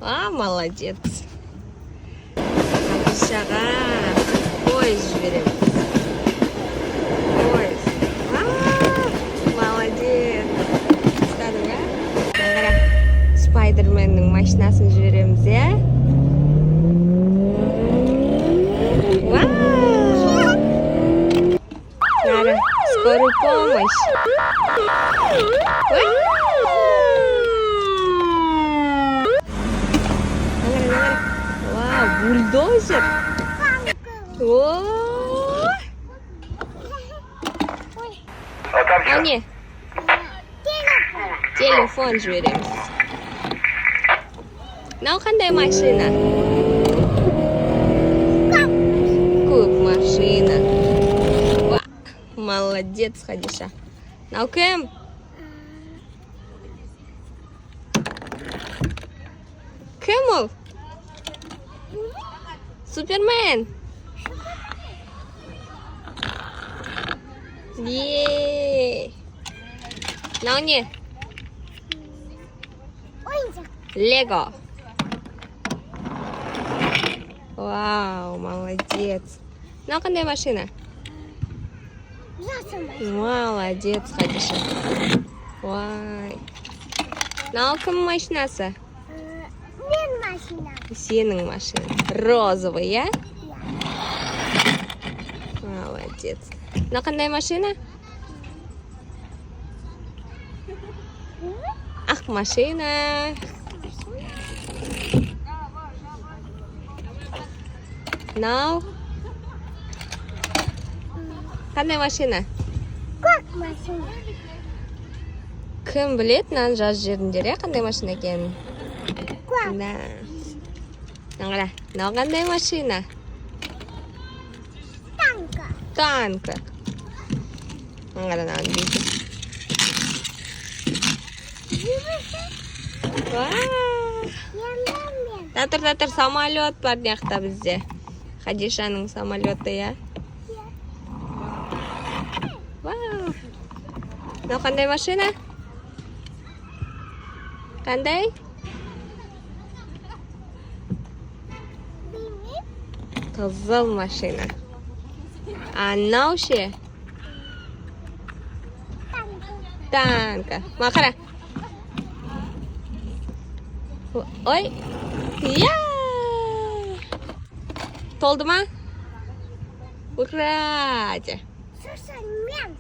Молодец. Шаға поезд жібереміз. Поезд. Молодец. Ұстадың, а? Қара, Спайдерменнің машинасын жібереміз, я? Қара, скорую помощь. Вау, бульдозер. А не, телефон жібереміз. Мынау қандай машина? Көп машина. Молодец, Хадиша. Мынау кім? Кім ол? Супермен. Мынау не? Лего. Вау, молодец. Мынау қандай машина? Молодец, Хадиша. Вай. Мынау кім машинасы? Мен машина. Сенің машина. Розовый, я? Молодец. Мынау қандай машина? Ақ машина. Мынау қандай машина? Көк машина. Кім білет, мынаны жазып жібердіңдер, я, қандай машина екенін? Көк. Да. Мынау қандай машина? Танка. Танка. Мынаны дейді. Татыр, самолет бар жақта бізде. Хадишаның самолеты, я? Вау. Мынау қандай машина? Қандай? Қызыл машина. А мынау ше? Танка. Мақара. Ой. Я! Толды ма? Ура! Сосын мен.